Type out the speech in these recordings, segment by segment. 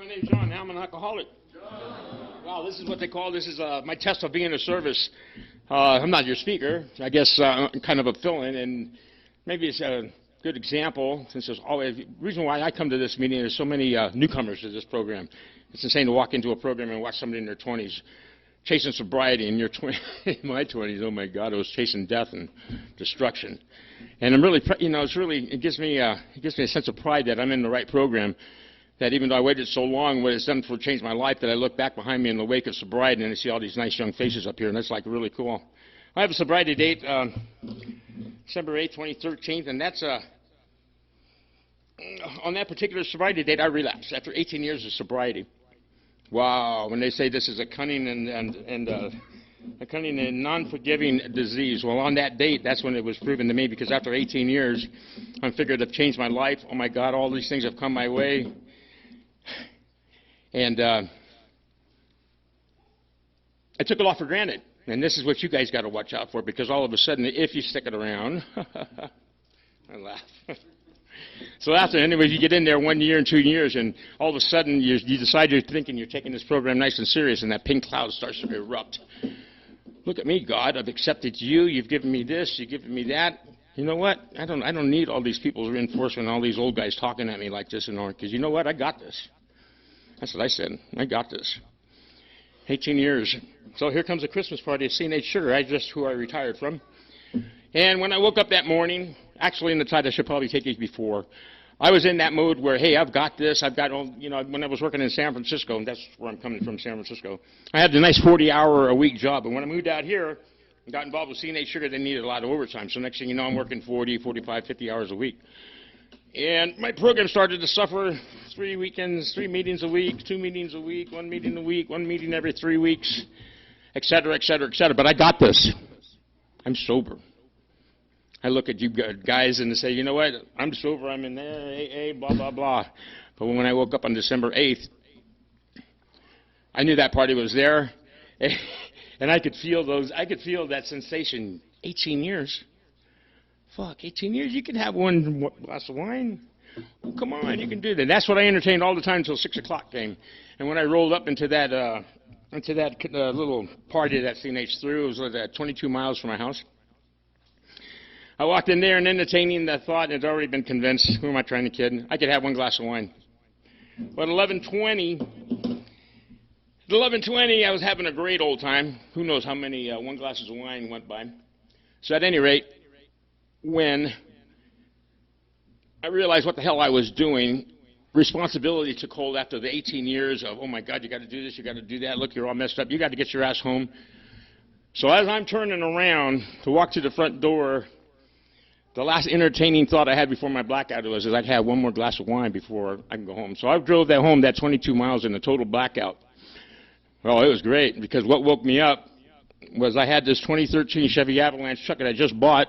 my name's John. Now I'm an alcoholic. Wow, this is what they call, this is my test of being a service. I'm not your speaker. I guess kind of a fill-in, and maybe it's a good example, since there's always, the reason why I come to this meeting, there's so many newcomers to this program. It's insane to walk into a program and watch somebody in their 20s chasing sobriety in your in my 20s. Oh my God, I was chasing death and destruction. And I'm really, it gives me a sense of pride that I'm in the right program. That even though I waited so long, what it's done for change my life, that I look back behind me in the wake of sobriety and I see all these nice young faces up here, and that's like really cool. I have a sobriety date, December 8, 2013, and that's on that particular sobriety date, I relapsed after 18 years of sobriety. Wow, when they say this is a cunning and non-forgiving disease, well, on that date, that's when it was proven to me, because after 18 years, I figured I've changed my life. Oh my God, all these things have come my way. And I took it all for granted. And this is what you guys got to watch out for, because all of a sudden, if you stick it around, I laugh. So after, anyways, you get in there 1 year and 2 years, and all of a sudden you decide you're thinking you're taking this program nice and serious, and that pink cloud starts to erupt. Look at me, God. I've accepted you. You've given me this. You've given me that. You know what? I don't need all these people's reinforcement, all these old guys talking at me like this and all, because you know what? I got this. That's what I said. I got this. 18 years. So here comes a Christmas party at C&H Sugar. I just who I retired from. And when I woke up that morning, actually in the time I should probably take it before, I was in that mode where, hey, I've got this. I've got all, when I was working in San Francisco, and that's where I'm coming from, San Francisco, I had a nice 40-hour-a-week job. And when I moved out here and got involved with C&H Sugar, they needed a lot of overtime. So next thing you know, I'm working 40, 45, 50 hours a week. And my program started to suffer. 3 weekends, 3 meetings a week, 2 meetings a week, 1 meeting a week, 1 meeting every 3 weeks, et cetera, et cetera, et cetera. But I got this. I'm sober. I look at you guys and say, you know what, I'm sober, I'm in there, AA, blah, blah, blah. But when I woke up on December 8th, I knew that party was there, and I could feel that sensation. 18 years. Fuck, 18 years? You can have one glass of wine? Oh, come on, you can do that. And that's what I entertained all the time until 6 o'clock came. And when I rolled up into that little party that C&H threw, it was 22 miles from my house. I walked in there and entertaining the thought, and had already been convinced, who am I trying to kid? I could have one glass of wine. But at 11:20, I was having a great old time. Who knows how many one glasses of wine went by. So at any rate, when I realized what the hell I was doing, responsibility took hold after the 18 years of, oh my God, you got to do this, you got to do that, look, you're all messed up, you got to get your ass home. So as I'm turning around to walk to the front door, the last entertaining thought I had before my blackout was I'd have one more glass of wine before I can go home. So I drove that home, that 22 miles in a total blackout. Well, it was great, because what woke me up was I had this 2013 Chevy Avalanche truck that I just bought.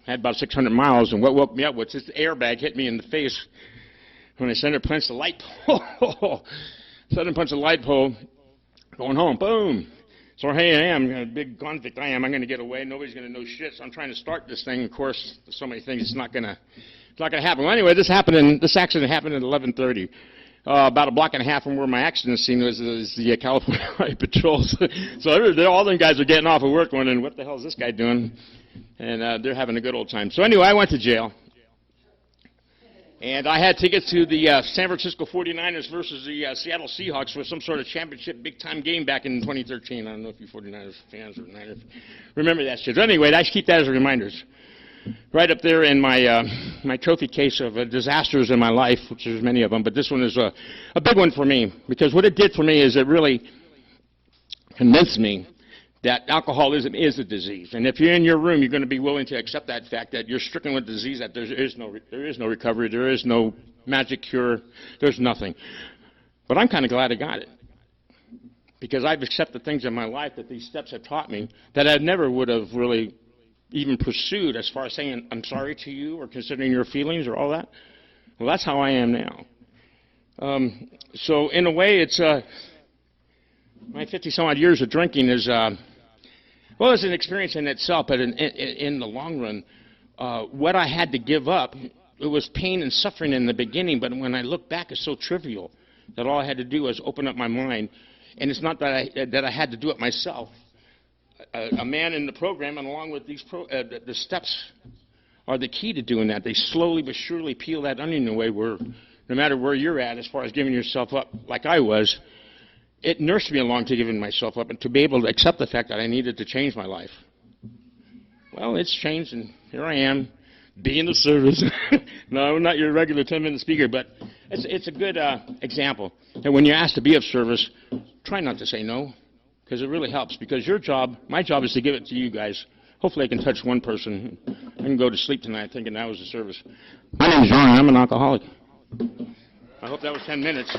Had about 600 miles, and what woke me up was this airbag hit me in the face when I center punched the light pole. Center punched the light pole, going home, boom. So here I am, a big convict I am. I'm going to get away. Nobody's going to know shit. So I'm trying to start this thing. Of course, there's so many things. It's not going to happen. Well, anyway, this accident happened at 11:30. About a block and a half from where my accident scene was the California Highway Patrol. So all them guys are getting off of work wondering, what the hell is this guy doing? And they're having a good old time. So anyway, I went to jail. And I had tickets to the San Francisco 49ers versus the Seattle Seahawks for some sort of championship big-time game back in 2013. I don't know if you 49ers fans or Niners remember that shit. But anyway, I keep that as reminders. Right up there in my trophy case of disasters in my life, which there's many of them, but this one is a big one for me, because what it did for me is it really convinced me that alcoholism is a disease. And if you're in your room, you're going to be willing to accept that fact that you're stricken with disease, that there is no recovery, there is no magic cure, there's nothing. But I'm kind of glad I got it, because I've accepted things in my life that these steps have taught me that I never would have really even pursued, as far as saying I'm sorry to you or considering your feelings or all that. Well, that's how I am now. So in a way, it's my 50-some-odd years of drinking is well, it's an experience in itself, but in the long run, what I had to give up, it was pain and suffering in the beginning, but when I look back, it's so trivial. that all I had to do was open up my mind. And it's not that I had to do it myself. A man in the program, and along with the steps, are the key to doing that. They slowly but surely peel that onion away where, no matter where you're at as far as giving yourself up, like I was, it nursed me along to giving myself up and to be able to accept the fact that I needed to change my life. Well, it's changed, and here I am, being of service. No, I'm not your regular 10-minute speaker, but it's a good example. And when you're asked to be of service, try not to say no, because it really helps. Because your job, my job, is to give it to you guys. Hopefully I can touch one person. I can go to sleep tonight thinking that was a service. My name is Ron. I'm an alcoholic. I hope that was 10 minutes.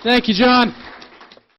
Thank you, John.